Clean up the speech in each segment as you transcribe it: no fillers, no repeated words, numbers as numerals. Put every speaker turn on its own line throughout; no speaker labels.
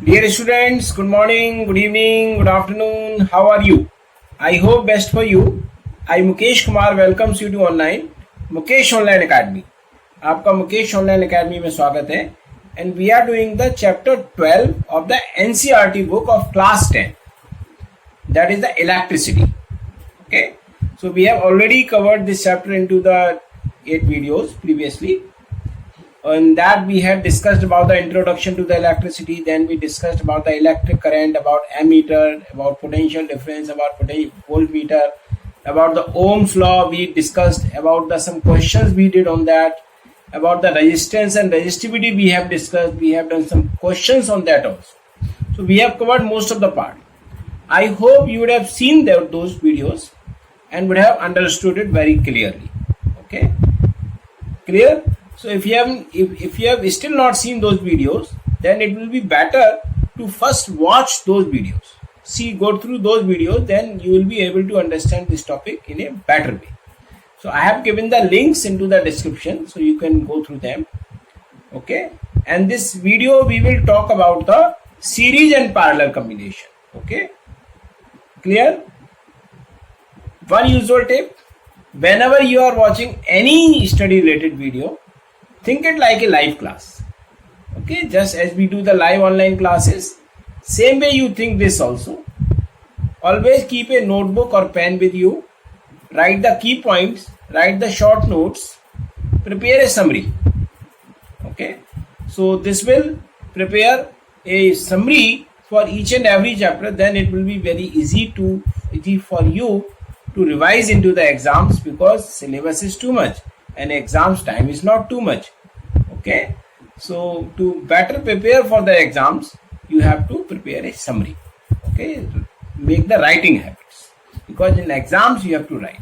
Dear students, good morning, good evening, good afternoon. How are you? I hope best for you. I Mukesh Kumar welcomes you to online Mukesh Online Academy. आपका Mukesh online academy में स्वागत है. And we are doing the chapter 12 of the NCERT book of class 10. That is the electricity. Okay. So we have already covered this chapter into the 8 videos previously. In that we had discussed about the introduction to the electricity, then we discussed about the electric current, about ammeter, about potential difference, about voltmeter, about the Ohm's law. We discussed about some questions we did on that, about the resistance and resistivity we have discussed. We have done some questions on that also. So we have covered most of the part. I hope you would have seen those videos and would have understood it very clearly. Okay, clear? So if you have still not seen those videos, then it will be better to first watch those videos. Go through those videos, then you will be able to understand this topic in a better way. So I have given the links into the description, so you can go through them. Okay, and this video we will talk about the series and parallel combination. Okay, clear? One usual tip: whenever you are watching any study related video, think it like a live class. Okay, just as we do the live online classes, same way you think this also. Always keep a notebook or pen with you. Write the key points, write the short notes, prepare a summary. Okay, so this will prepare a summary for each and every chapter. Then it will be very easy for you to revise into the exams, because syllabus is too much and exams time is not too much. Okay, so to better prepare for the exams, you have to prepare a summary. Okay, make the writing habits, because in exams you have to write.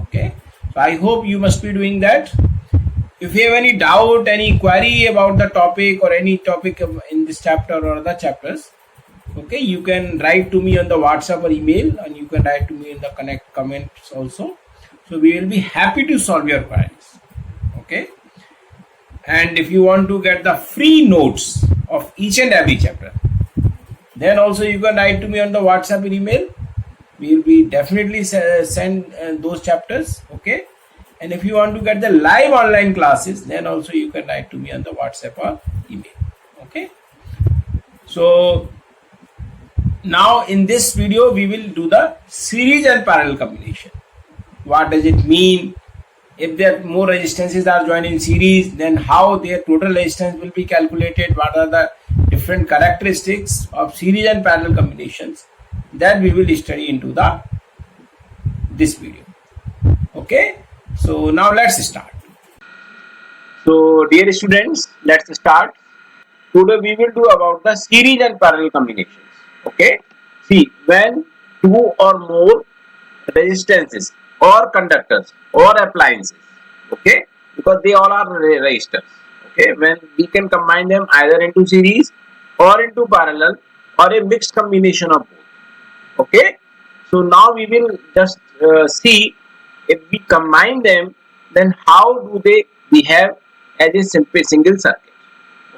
Okay, so I hope you must be doing that. If you have any doubt, any query about the topic or any topic in this chapter or other chapters, okay, you can write to me on the WhatsApp or email, and you can write to me in the connect comments also. So we will be happy to solve your queries. Okay, and if you want to get the free notes of each and every chapter, then also you can write to me on the WhatsApp or email. We will be definitely send those chapters. Okay, and if you want to get the live online classes, then also you can write to me on the WhatsApp or email. Okay, so now in this video we will do the series and parallel combination. What does it mean? If there more resistances are joined in series, then how their total resistance will be calculated? What are the different characteristics of series and parallel combinations? That we will study into this video. Okay, so now let's start. So dear students, let's start. Today we will do about the series and parallel combinations. Okay, see, when two or more resistances or conductors or appliances, okay, because they all are resistors, okay, when we can combine them either into series or into parallel or a mixed combination of both. Okay, so now we will just see, if we combine them, then how do they behave as a simple single circuit.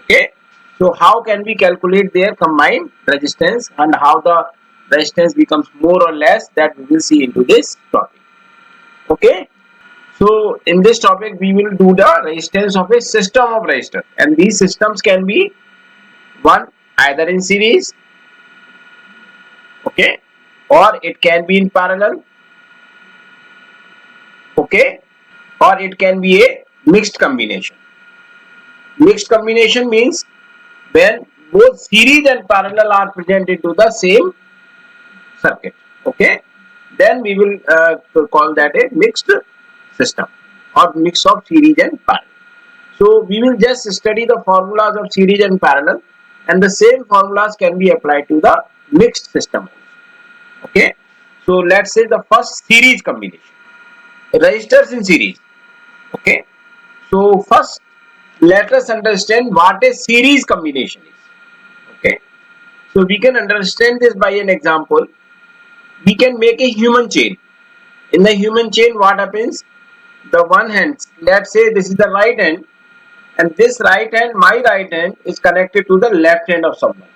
Okay, so how can we calculate their combined resistance and how the resistance becomes more or less, that we will see into this topic. Okay, so in this topic we will do the resistance of a system of resistors, and these systems can be one either in series, okay, or it can be in parallel, okay, or it can be a mixed combination. Mixed combination means when both series and parallel are present into the same circuit. Okay, then we will call that a mixed system or mix of series and parallel. So we will just study the formulas of series and parallel, and the same formulas can be applied to the mixed system. Okay, so let's say the first series combination, resistors in series. Okay, so first let us understand what a series combination is. Okay, so we can understand this by an example. We can make a human chain. In the human chain, what happens? The one hand, let's say this is the right hand, and this right hand, my right hand, is connected to the left hand of someone.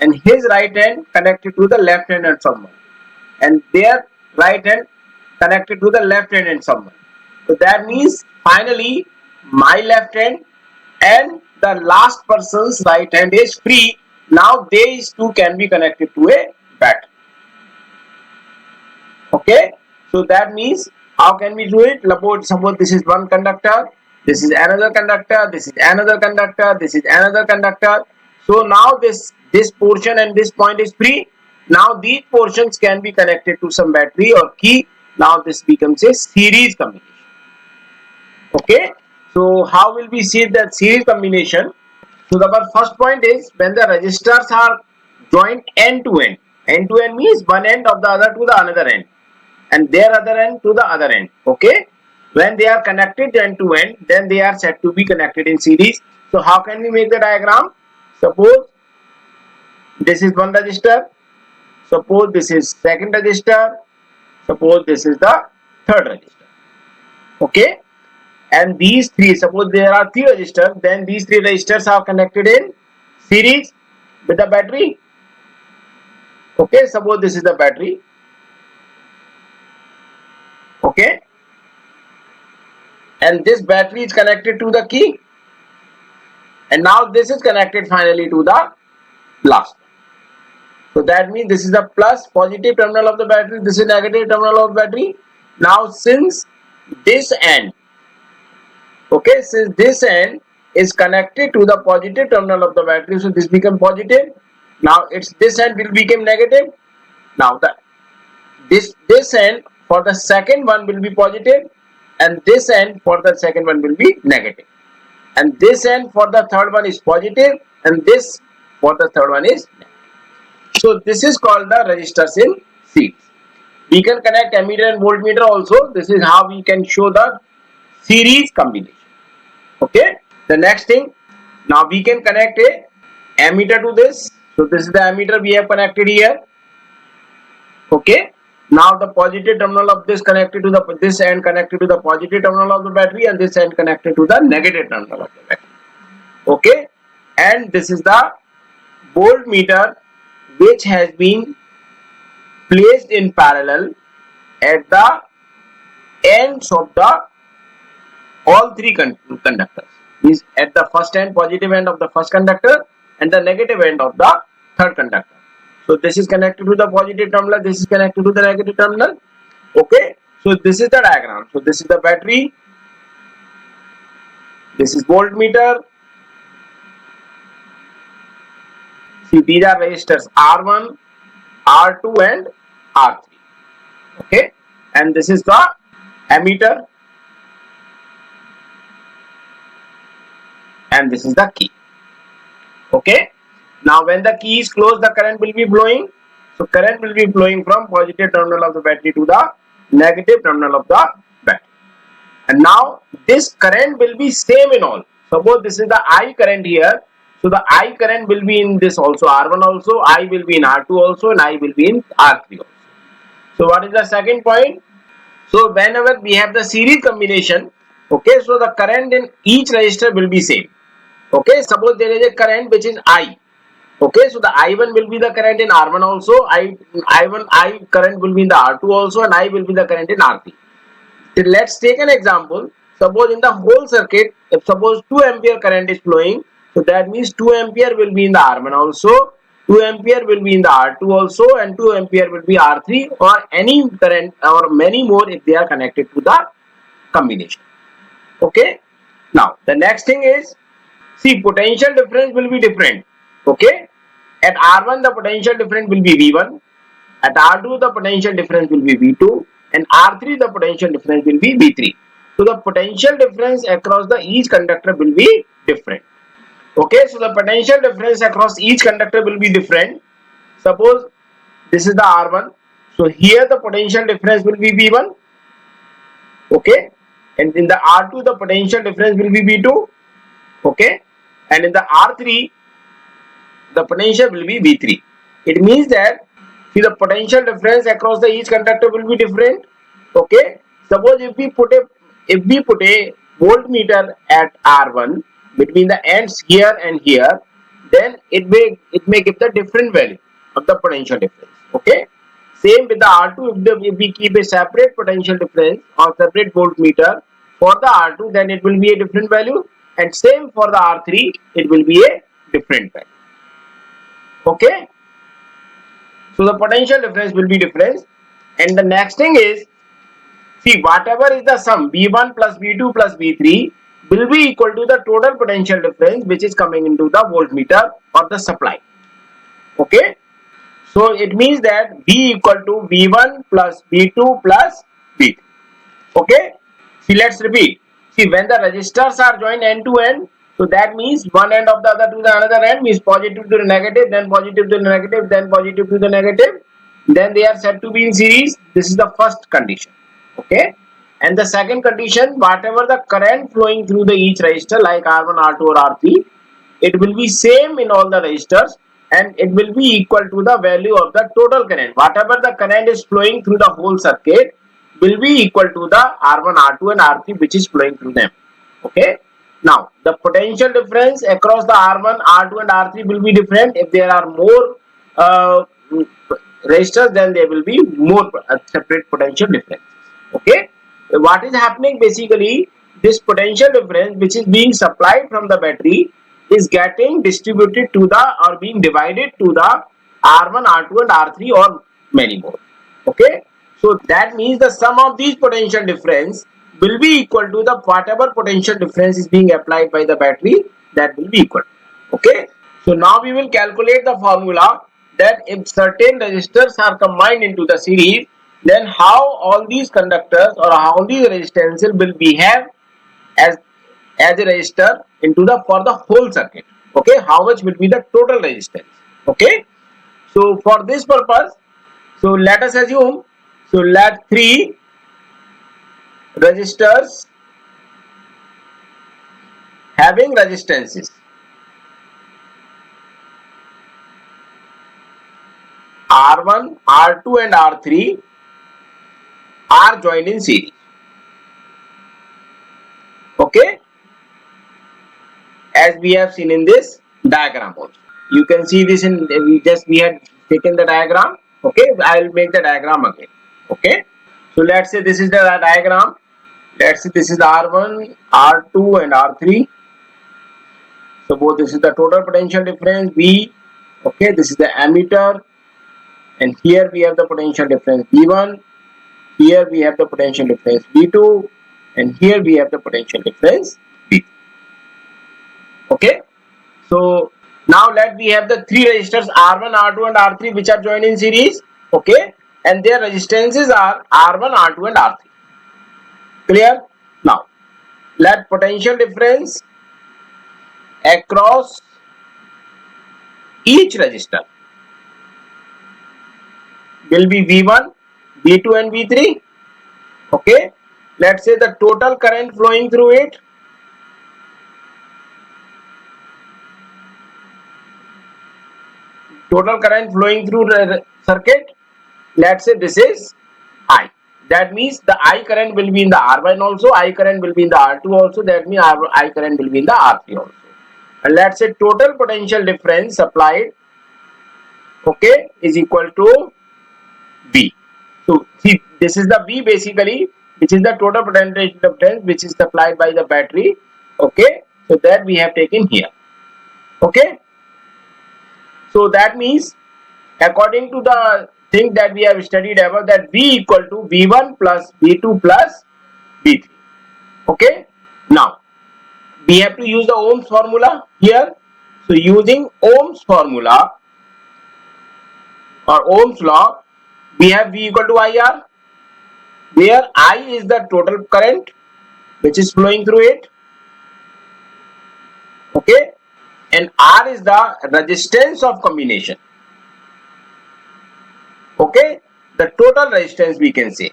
and his right hand connected to the left hand and someone, and their right hand connected to the left hand and someone. So that means finally my left hand and the last person's right hand is free. Now these two can be connected to a battery. Okay, so that means how can we do it? Suppose this is one conductor, this is another conductor, this is another conductor, this is another conductor. So now this portion and this point is free. Now these portions can be connected to some battery or key. Now this becomes a series combination. Okay, so how will we see that series combination? So the first point is when the resistors are joined end to end. End to end means one end of the other to the another end, and their other end to the other end. Okay, when they are connected end to end, then they are said to be connected in series. So how can we make the diagram? Suppose this is one resistor, suppose this is second resistor, suppose this is the third resistor. Okay, and these three, suppose there are three resistors, then these three resistors are connected in series with the battery. Okay, suppose this is the battery. Okay, and this battery is connected to the key, and now this is connected finally to the last. So that means this is the plus positive terminal of the battery, this is negative terminal of the battery. Now since this end, okay, since this end is connected to the positive terminal of the battery, so this become positive. Now it's this end will become negative. Now this end for the second one will be positive, and this end for the second one will be negative, and this end for the third one is positive, and this for the third one is negative. So this is called the resistors in series. We can connect ammeter and voltmeter also. This is how we can show the series combination. Okay, the next thing, now we can connect a ammeter to this. So this is the ammeter we have connected here. Okay, now the positive terminal of this connected to this end connected to the positive terminal of the battery, and this end connected to the negative terminal of the battery. Okay, and this is the voltmeter which has been placed in parallel at the ends of the all three conductors. Means at the first end, positive end of the first conductor, and the negative end of the third conductor. So this is connected to the positive terminal, this is connected to the negative terminal. Okay, so this is the diagram. So this is the battery, this is voltmeter. See, these are resistors R1, R2 and R3. Okay, and this is the ammeter, and this is the key. Okay, now when the key is closed, the current will be flowing. So current will be flowing from positive terminal of the battery to the negative terminal of the battery. And now this current will be same in all. Suppose this is the I current here. So the I current will be in this also, R1 also, I will be in R2 also, and I will be in R3 also. So what is the second point? So whenever we have the series combination, okay, so the current in each resistor will be same. Okay, suppose there is a current which is I. Okay, so the I1 will be the current in R1 also, I current will be in the R2 also, and I will be the current in R3. So let's take an example. Suppose in the whole circuit, if suppose 2 ampere current is flowing, so that means 2 ampere will be in the R1 also, 2 ampere will be in the R2 also, and 2 ampere will be R3, or any current or many more if they are connected to the combination. Okay, now the next thing is, see, potential difference will be different. Okay, at R1 the potential difference will be V1, at R2 the potential difference will be V2, and R3 the potential difference will be V3. So the potential difference across the each conductor will be different. Okay, so the potential difference across each conductor will be different. Suppose this is the R1, so here the potential difference will be V1. Okay, and in the R2 the potential difference will be V2. Okay, and in the R3 the potential will be V3. It means that, see, the potential difference across the each conductor will be different. Okay, suppose if we put a voltmeter at R1 between the ends here and here, then it may give the different value of the potential difference. Okay, same with the R2. If we keep a separate potential difference or separate voltmeter for the R2, then it will be a different value, and same for the R3, it will be a different value. Okay, so the potential difference will be different. And the next thing is, see, whatever is the sum V1 plus V2 plus V3 will be equal to the total potential difference which is coming into the voltmeter or the supply. Okay, so it means that V equal to V1 plus V2 plus V3. Okay, see, let's repeat. See, when the resistors are joined end to end, so that means one end of the other to the another end means positive to the negative, then positive to the negative, then positive to the negative, then they are said to be in series. This is the first condition. Okay, and the second condition, whatever the current flowing through the each resistor like R1, R2 or R3, it will be same in all the resistors, and it will be equal to the value of the total current. Whatever the current is flowing through the whole circuit will be equal to the R1, R2 and R3 which is flowing through them. Okay, now the potential difference across the R1, R2 and R3 will be different. If there are more resistors, then there will be more separate potential difference. Okay, what is happening basically, this potential difference which is being supplied from the battery is getting distributed to the or being divided to the R1, R2 and R3 or many more. Okay, so that means the sum of these potential difference will be equal to the whatever potential difference is being applied by the battery, that will be equal. Okay, so now we will calculate the formula that if certain resistors are combined into the series, then how all these conductors or how these resistances will behave as a resistor into the for the whole circuit. Okay, how much will be the total resistance. Okay, so for this purpose, so let us assume, so let three resistors having resistances R1, R2 and R3 are joined in series. Okay, as we have seen in this diagram also. You can see this in, we had taken the diagram. Okay, I will make the diagram again. Okay, so let's say this is the diagram. Let's say this is R1, R2 and R3. Suppose this is the total potential difference V. Okay, this is the ammeter, and here we have the potential difference V1. Here we have the potential difference V2, and here we have the potential difference V. Okay, so now let we have the three resistors R1, R2 and R3 which are joined in series. Okay, and their resistances are R1, R2 and R3. Clear? Now let potential difference across each resistor will be V1, V2 and V3. Okay, let's say the total current flowing through it through the circuit, let's say this is I. That means the I current will be in the R1 also, I current will be in the R2 also, that means I current will be in the R3 also. And let's say total potential difference supplied, okay, is equal to V. So see, this is the V basically, which is the total potential difference which is supplied by the battery. Okay, so that we have taken here. Okay, so that means according to the thing that we have studied above, that V equal to V1 plus V2 plus V3. Okay, now we have to use the Ohm's formula here. So using Ohm's formula or Ohm's law, we have V equal to IR, where I is the total current which is flowing through it. Okay, and R is the resistance of combination. Okay, the total resistance we can say,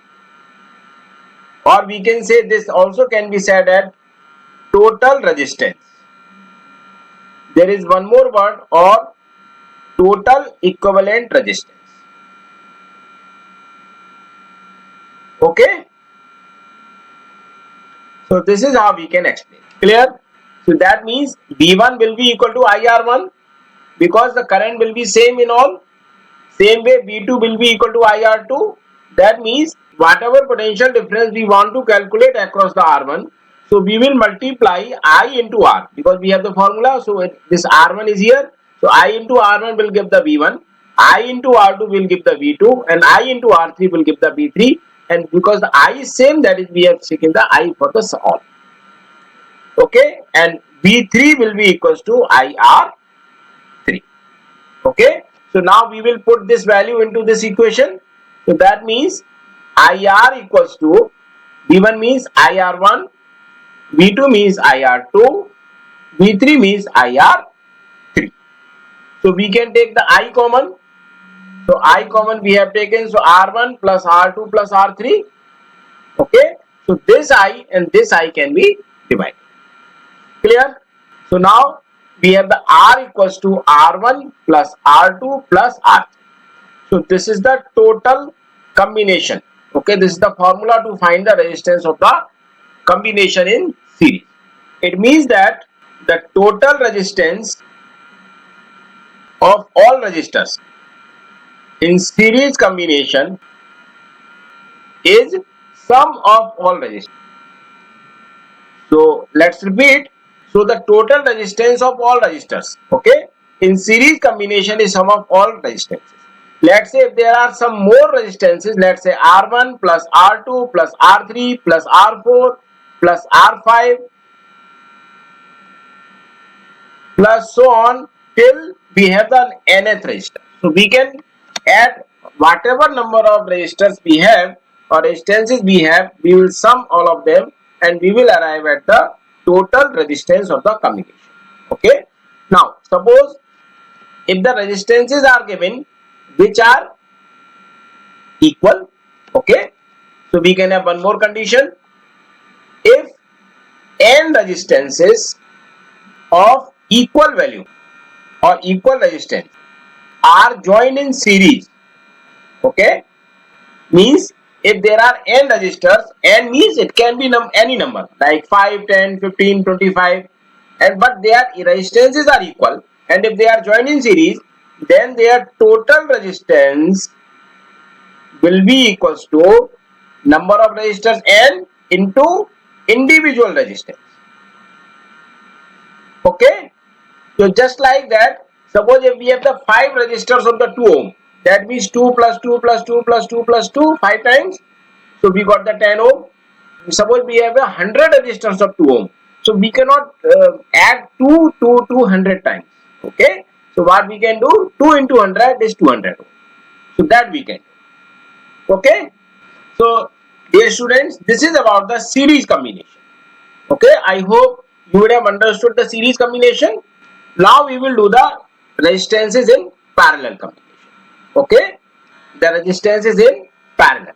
or we can say this also can be said as total resistance. There is one more word, or total equivalent resistance. Okay, so this is how we can explain. Clear? So that means V1 will be equal to IR1, because the current will be same in all. Same way V2 will be equal to IR2. That means whatever potential difference we want to calculate across the R1, so we will multiply I into R, because we have the formula. So this R1 is here, so I into R1 will give the V1, I into R2 will give the V2, and I into R3 will give the V3. And because the I is same, that is we have taken the I for the all. Okay, and V3 will be equals to IR3. Okay, so now we will put this value into this equation. So that means IR equals to V1 means IR1, V2 means IR2, V3 means IR3. So we can take the I common. So I common we have taken, so R1 plus R2 plus R3. Okay, so this I and this I can be divided. Clear? So now we have the R equals to R1 plus R2 plus R3. So this is the total combination. Okay, this is the formula to find the resistance of the combination in series. It means that the total resistance of all resistors in series combination is sum of all resistors. So let's repeat. So the total resistance of all resistors, okay, in series combination is sum of all resistances. Let's say if there are some more resistances, let's say R1 plus R2 plus R3 plus R4 plus R5 plus so on till we have the nth resistor. So we can add whatever number of resistors we have or resistances we have, we will sum all of them and we will arrive at the total resistance of the combination. Okay. Now suppose if the resistances are given which are equal, okay, so we can have one more condition. If n resistances of equal value or equal resistance are joined in series, okay, means if there are n resistors, n means it can be any number like 5, 10, 15, 25, and but their resistances are equal, and if they are joined in series, then their total resistance will be equals to number of resistors n into individual resistance. Okay, so just like that, suppose if we have the 5 resistors of the 2 ohm, that means 2 plus 2 plus 2 plus 2 plus 2 5 times, so we got the 10 ohm. Suppose we have 100 resistors of 2 ohm, so we cannot add 2 to 200 times. Okay, so what we can do, 2 into 100 is 200 ohm. So that we can do. Okay, so dear students, this is about the series combination. Okay, I hope you would have understood the series combination. Now we will do the resistances in parallel combination. Okay, the resistance is in parallel.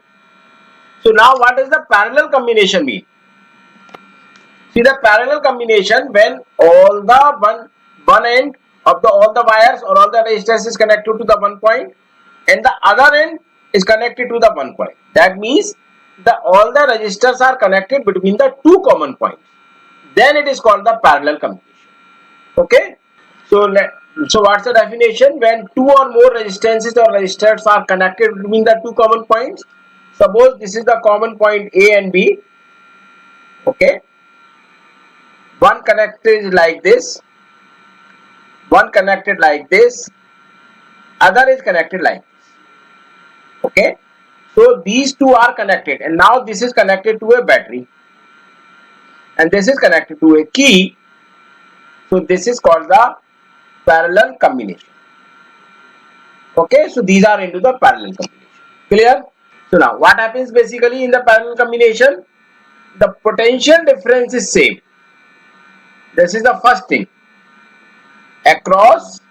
So now what does the parallel combination mean? See, the parallel combination, when all the one end of all the wires or all the resistance is connected to the one point and the other end is connected to the one point. That means all the resistors are connected between the two common points. Then it is called the parallel combination. Okay. So what's the definition? When two or more resistances or resistors are connected between the two common points. Suppose this is the common point A and B. Okay. One connected like this. One connected like this. Other is connected like this. Okay. So these two are connected, and now this is connected to a battery. And this is connected to a key. So this is called the parallel combination. Okay, so these are into the parallel combination. Clear? So now what happens basically in the parallel combination? The potential difference is same. This is the first thing. Across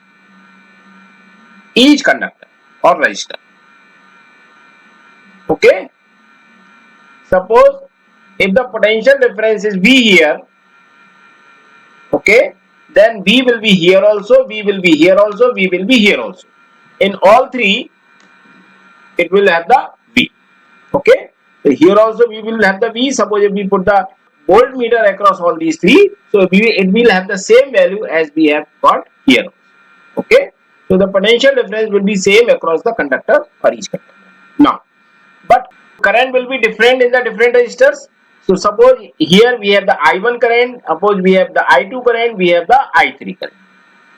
each conductor or resistor. Okay. Suppose if the potential difference is V here, okay, then V will be here also, V will be here also, V will be here also. In all three, it will have the V. Okay. So here also we will have the V. Suppose if we put the voltmeter across all these three, so it will have the same value as we have got here. Okay, so the potential difference will be same across the conductor or each conductor. Now, but current will be different in the different resistors. So suppose here we have the I1 current, suppose we have the I2 current, we have the I3 current.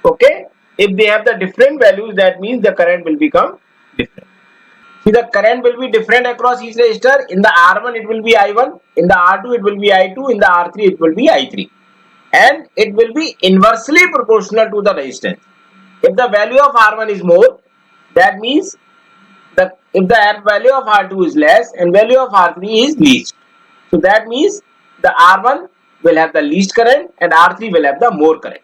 Okay, if they have the different values, that means the current will become different. See, the current will be different across each resistor. In the R1 it will be I1, in the R2 it will be I2, in the R3 it will be I3, and it will be inversely proportional to the resistance. If the value of R1 is more, that means if the value of R2 is less and value of R3 is least, so that means the R1 will have the least current and R3 will have the more current.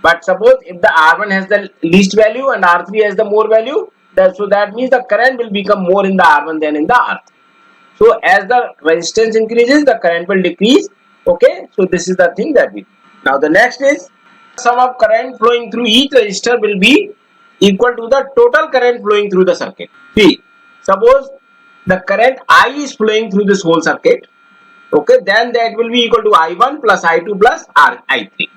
But suppose if the R1 has the least value and R3 has the more value, so that means the current will become more in the R1 than in the R3. So as the resistance increases, the current will decrease. Okay, so this is the thing that we do. Now the next is sum of current flowing through each resistor will be equal to the total current flowing through the circuit. See, suppose the current I is flowing through this whole circuit. Okay, then that will be equal to I1 plus I2 plus I3.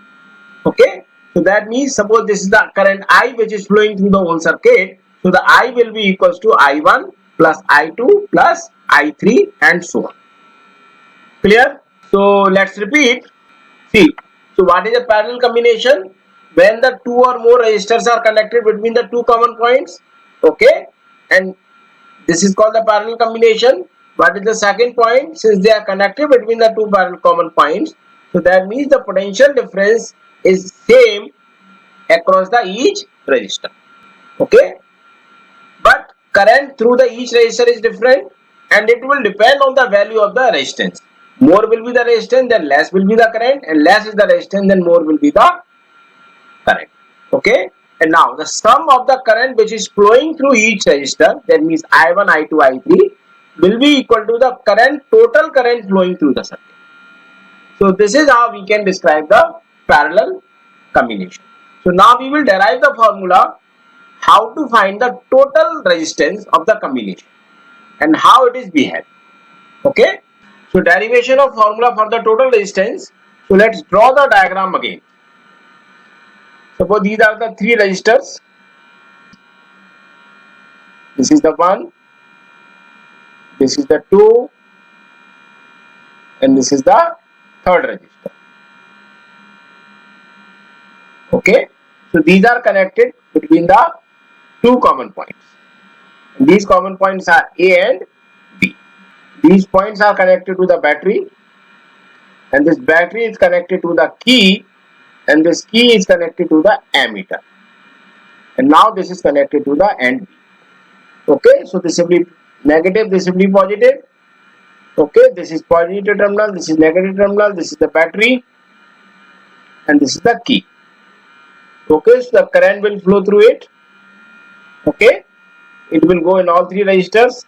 Okay, so that means suppose this is the current I which is flowing through the whole circuit. So the I will be equals to I1 plus I2 plus I3 and so on. Clear? So let's repeat. See, so what is a parallel combination? When the two or more resistors are connected between the two common points. Okay, and this is called the parallel combination. What is the second point? Since they are connected between the two parallel common points, so that means the potential difference is same across the each resistor. Okay, but current through the each resistor is different, and it will depend on the value of the resistance. More will be the resistance, then less will be the current, and less is the resistance, then more will be the current. Okay, and now the sum of the current which is flowing through each resistor, that means I1, I2, I3, will be equal to the total current flowing through the circuit. So this is how we can describe the parallel combination. So now we will derive the formula how to find the total resistance of the combination and how it is behaved. Okay, so derivation of formula for the total resistance. So let's draw the diagram again. Suppose these are the three resistors. This is the one, this is the two, and this is the third resistor. Okay, so these are connected between the two common points. And these common points are A and B. These points are connected to the battery, and this battery is connected to the key, and this key is connected to the ammeter. And now this is connected to the end B. Okay, so this will be negative, this will be positive. Okay, this is positive terminal, this is negative terminal, this is the battery, and this is the key. Okay, so the current will flow through it. Okay, it will go in all three resistors,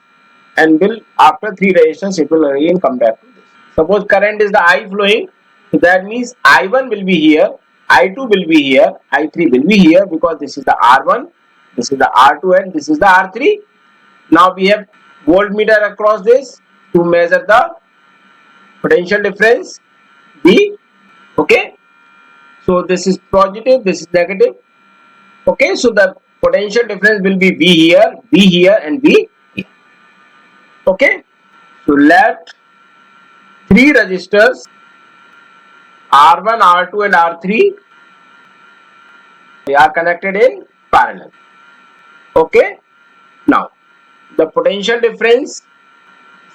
and will after three resistors it will again come back to this. Suppose current is the I flowing, so that means I1 will be here, I2 will be here, I3 will be here, because this is the R1, this is the R2, and this is the R3. Now we have voltmeter across this to measure the potential difference B. Okay, so this is positive, this is negative. Okay, so the potential difference will be V here, and V here. Okay, so let three resistors R1, R2, and R3 they are connected in parallel. Okay, now the potential difference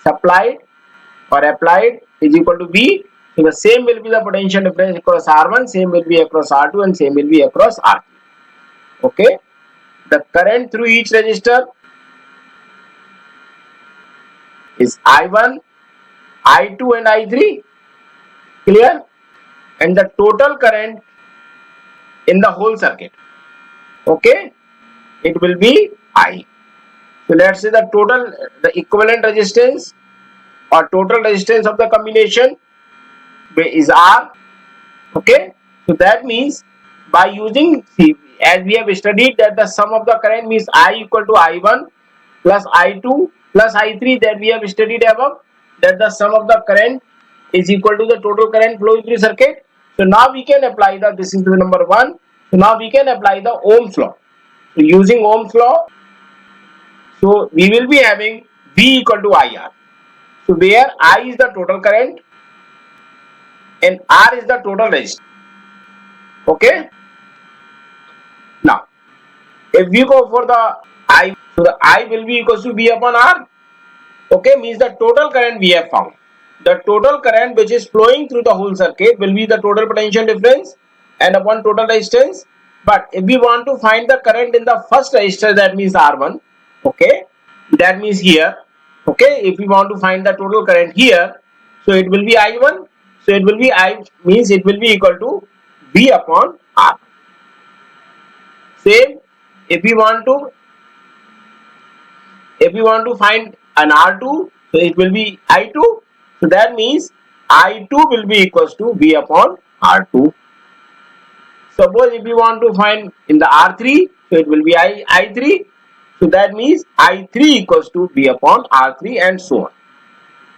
supplied or applied is equal to V. So the same will be the potential difference across R1, same will be across R2, and same will be across R3. Okay, the current through each resistor is I1, I2, and I3. Clear? And the total current in the whole circuit, okay, it will be I. So let's say the equivalent resistance or total resistance of the combination is R. Okay, so that means by using, see, as we have studied that the sum of the current means I equal to I1 plus I2 plus I3, that we have studied above, that the sum of the current is equal to the total current flowing through circuit. So now we can apply this is the number 1. So now we can apply the Ohm's law. So using Ohm's law, so we will be having V equal to IR. So where I is the total current and R is the total resistance. Okay. Now, if we go for the I, so the I will be equals to V upon R. Okay, means the total current we have found. The total current which is flowing through the whole circuit will be the total potential difference and upon total resistance. But if we want to find the current in the first resistor, that means R1. Okay, that means here. Okay, if we want to find the total current here, so it will be I1. So it will be I, means it will be equal to V upon R. Same, if we want to find an R2, so it will be I2. So that means I2 will be equals to V upon R2. Suppose if we want to find in the R3, so it will be I3. So that means I3 equals to V upon R3 and so on.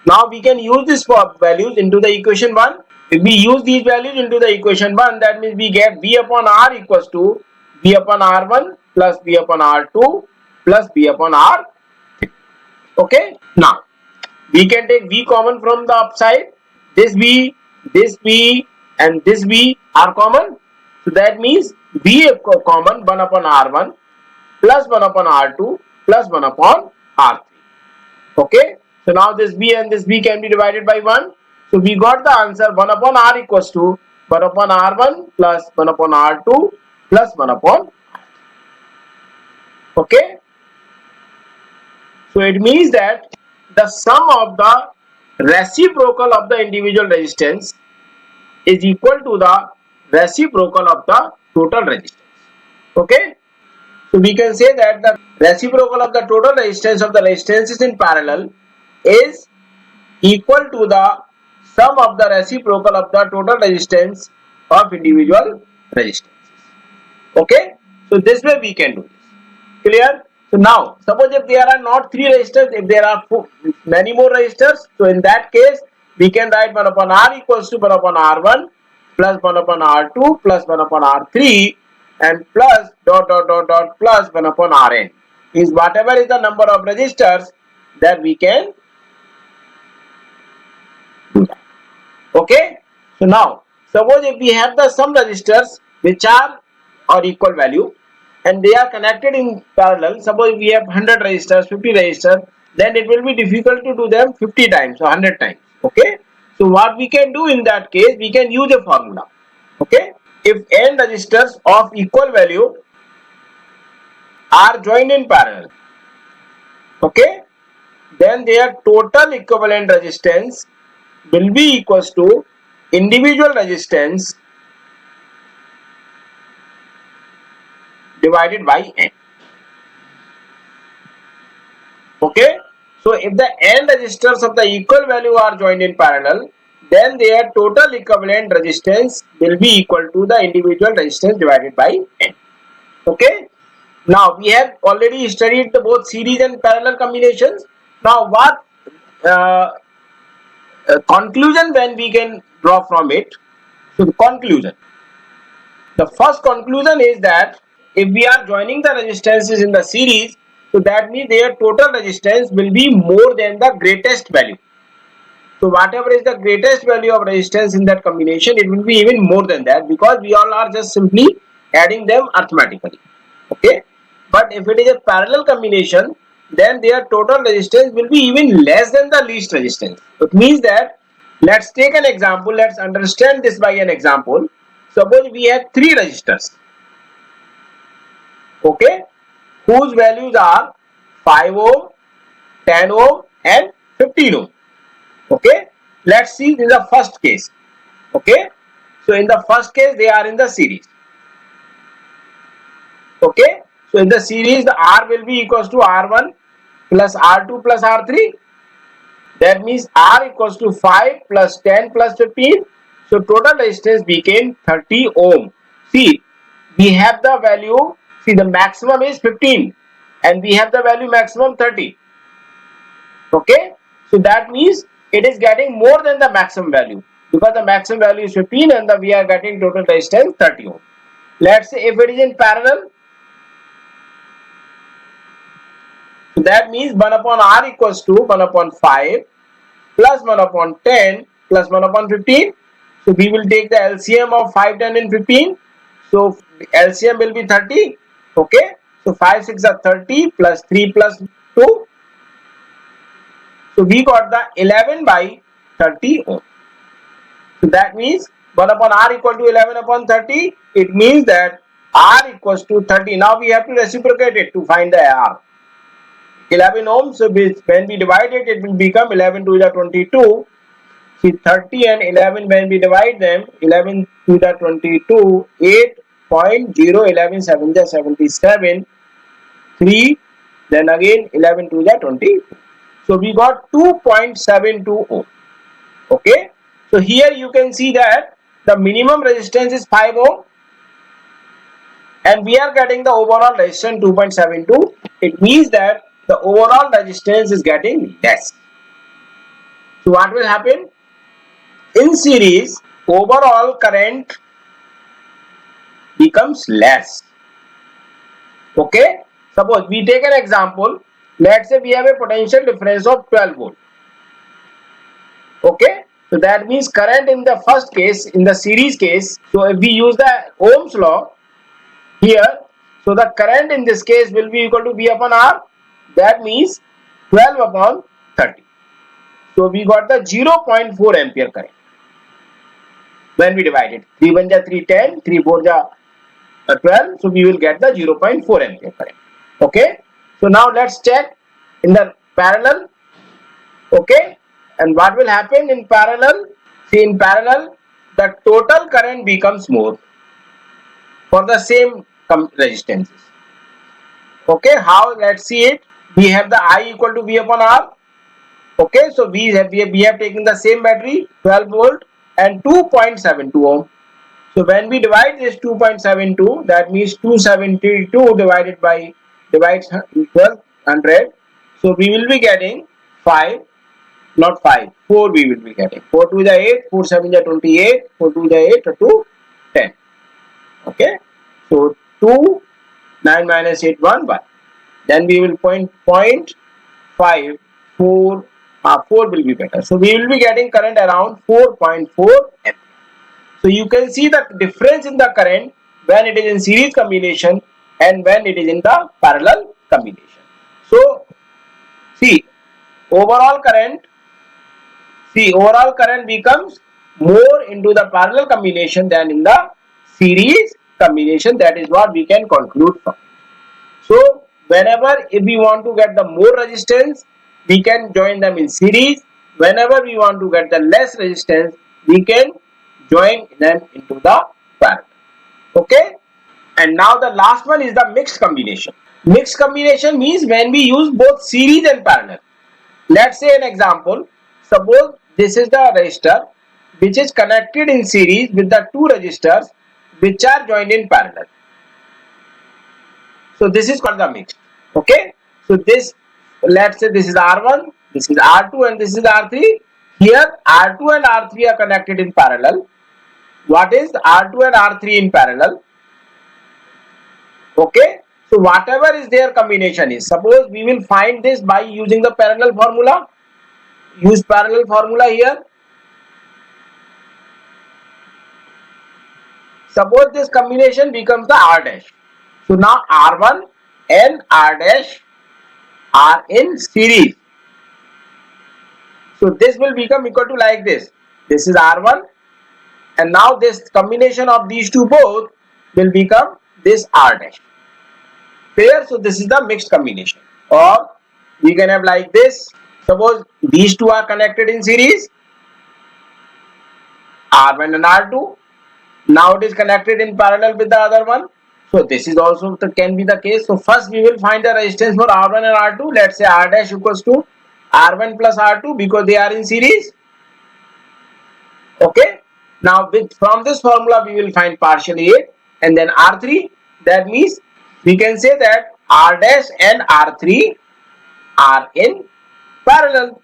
Now we can use these values into the equation 1. If we use these values into the equation 1, that means we get V upon R equals to V upon R1 plus V upon R2 plus V upon R. Okay. Now we can take V common from the upside. This V and this V are common. So that means V common 1 upon R1 plus 1 upon R2 plus 1 upon R3. Okay. So now this V and this V can be divided by 1. So we got the answer 1 upon R equals to 1 upon R1 plus 1 upon R2 plus 1 upon. Okay. So it means that the sum of the reciprocal of the individual resistance is equal to the reciprocal of the total resistance. Okay. So we can say that the reciprocal of the total resistance of the resistances in parallel is equal to the sum of the reciprocal of the total resistance of individual resistances. Okay. So this way we can do this. Clear? So now, suppose if there are not 3 resistors, if there are many more resistors, so in that case, we can write 1 upon R equals to 1 upon R1 plus 1 upon R2 plus 1 upon R3 and plus dot dot dot dot plus 1 upon Rn. Is whatever is the number of resistors that we can do that. Okay. So now, suppose if we have the some resistors which are or equal value, and they are connected in parallel. Suppose we have 100 resistors, 50 resistors, then it will be difficult to do them 50 times or 100 times. Okay. So what we can do in that case, we can use a formula. Okay. If n resistors of equal value are joined in parallel, okay, then their total equivalent resistance will be equals to individual resistance divided by n. Okay. So if the n resistors of the equal value are joined in parallel, then their total equivalent resistance will be equal to the individual resistance divided by n. Okay. Now we have already studied the both series and parallel combinations. Now what conclusion when we can draw from it? So the conclusion. The first conclusion is that if we are joining the resistances in the series, so that means their total resistance will be more than the greatest value. So whatever is the greatest value of resistance in that combination, it will be even more than that, because we all are just simply adding them arithmetically. Okay. But if it is a parallel combination, then their total resistance will be even less than the least resistance. It means that, let's take an example. Let's understand this by an example. Suppose we have 3 resistors, okay, whose values are 5 ohm, 10 ohm and 15 ohm. Okay, let's see in the first case. Okay, so in the first case they are in the series. Okay, so in the series the R will be equals to R1 plus R2 plus R3. That means R equals to 5 plus 10 plus 15. So total resistance became 30 ohm. See, we have the value, see the maximum is 15 and we have the value maximum 30. Okay, so that means it is getting more than the maximum value, because the maximum value is 15 and we are getting total resistance 30 ohm. Let's say if it is in parallel, so that means 1 upon R equals to 1 upon 5 plus 1 upon 10 plus 1 upon 15. So we will take the LCM of 5, 10 and 15. So LCM will be 30. Okay. So 5, 6 are 30 plus 3 plus 2. So we got the 11 by 30 ohm. So that means 1 upon R equal to 11 upon 30. It means that R equals to 30. Now we have to reciprocate it to find the R. 11 ohms. So when we divide it, it will become 11 to the 22. See 30 and 11 when we divide them, 11 to the 22, 8.011 7 the 77, 3, then again 11 to the 20. So we got 2.72 ohm. Okay. So here you can see that the minimum resistance is 5 ohm and we are getting the overall resistance 2.72. It means that the overall resistance is getting less. So what will happen? In series, overall current becomes less. Okay. Suppose we take an example. Let's say we have a potential difference of 12 volt. Okay. So that means current in the first case, in the series case, so if we use the Ohm's law here, so the current in this case will be equal to V upon R. That means 12 upon 30. So we got the 0.4 ampere current when we divide it. 3 1 ja 3 10, 3 4 ja 12. So we will get the 0.4 ampere current. Okay. So now let's check in the parallel. Okay. And what will happen in parallel? See, in parallel, the total current becomes more for the same resistances. Okay. How? Let's see it. We have the I equal to V upon R. Okay. So we have taken the same battery, 12 volt and 2.72 ohm. So when we divide this 2.72, that means 272 divided by 1200. So we will be getting 5, not 5, 4 we will be getting. 4 to the 8, 4 7 is 28, 4 to the 8 to 10. Okay. So 2, 9 minus 8, 1, 1. Then we will point 0.5, 4, 4 will be better. So we will be getting current around 4.4 amp. So you can see the difference in the current when it is in series combination and when it is in the parallel combination. So see overall current becomes more into the parallel combination than in the series combination. That is what we can conclude from. So whenever if we want to get the more resistance, we can join them in series. Whenever we want to get the less resistance, we can join them into the parallel. Okay. And now the last one is the mixed combination. Mixed combination means when we use both series and parallel. Let's say an example. Suppose this is the resistor which is connected in series with the two resistors which are joined in parallel. So this is called the mixed. Okay. So this, let's say this is R1, this is R2 and this is R3. Here R2 and R3 are connected in parallel. What is R2 and R3 in parallel? Okay. So whatever is their combination is. Suppose we will find this by using the parallel formula. Use parallel formula here. Suppose this combination becomes the R dash. So now R1 and R dash are in series. So this will become equal to like this. This is R1 and now this combination of these two both will become this R dash. Clear? So this is the mixed combination. Or we can have like this. Suppose these two are connected in series, R1 and R2. Now it is connected in parallel with the other one. So this is also can be the case. So first we will find the resistance for R1 and R2. Let's say R dash equals to R1 plus R2 because they are in series. Okay. Now from this formula we will find partial A and then R3. That means we can say that R dash and R3 are in parallel.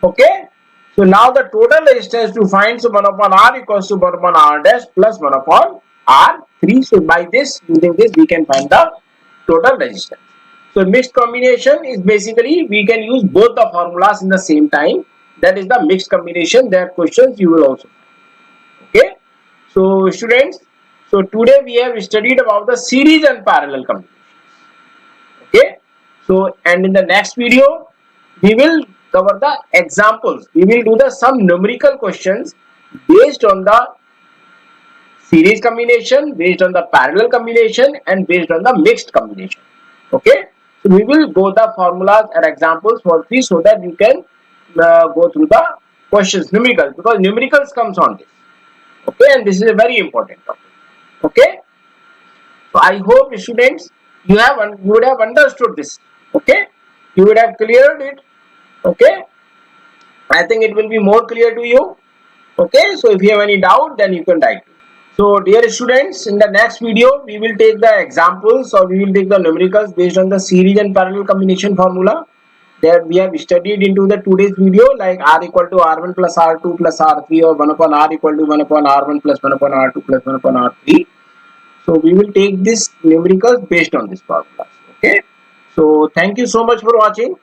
Okay. So now the total resistance to find, so 1 upon R equals to 1 upon R dash plus 1 upon R 3. So by this, using this, we can find the total resistance. So mixed combination is basically we can use both the formulas in the same time. That is the mixed combination. That questions you will also find. Okay. So students, so today we have studied about the series and parallel combinations. Okay. So and in the next video we will cover the examples. We will do the some numerical questions based on the series combination, based on the parallel combination, and based on the mixed combination. Okay. So we will go the formulas and examples for free so that you can go through the questions numericals, because numericals comes on this. Okay, and this is a very important topic. Okay. So I hope students you would have understood this. Okay, you would have cleared it. Okay, I think it will be more clear to you. Okay, so if you have any doubt, then you can write. So dear students, in the next video we will take the examples, or we will take the numericals based on the series and parallel combination formula that we have studied into the today's video, like r equal to r1 plus r2 plus r3, or 1 upon r equal to 1 upon r1 plus 1 upon r2 plus 1 upon r3. So we will take this numericals based on this formula. Okay. So thank you so much for watching.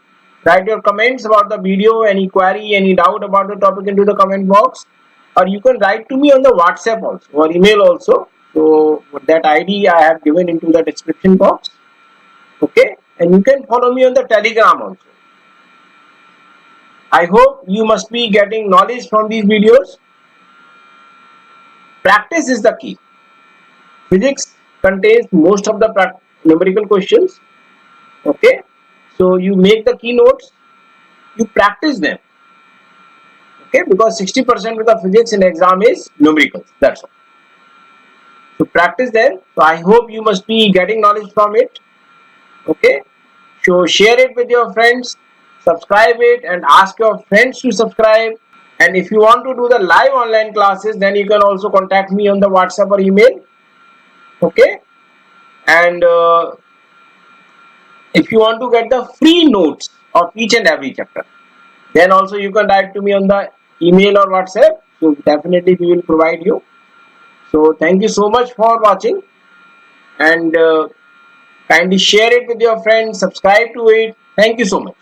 Write your comments about the video, any query, any doubt about the topic into the comment box, or you can write to me on the WhatsApp also or email also. So that ID I have given into the description box. Okay, and you can follow me on the Telegram also. I hope you must be getting knowledge from these videos. Practice is the key. Physics contains most of the numerical questions. Okay, so you make the keynotes, you practice them. Okay, because 60% of the physics in exam is numericals. That's all. So practice them. So I hope you must be getting knowledge from it. Okay, so share it with your friends, subscribe it, and ask your friends to subscribe. And if you want to do the live online classes, then you can also contact me on the WhatsApp or email. Okay, and if you want to get the free notes of each and every chapter, then also you can write to me on the email or WhatsApp. So definitely we will provide you. So thank you so much for watching, and kindly share it with your friends, subscribe to it. Thank you so much.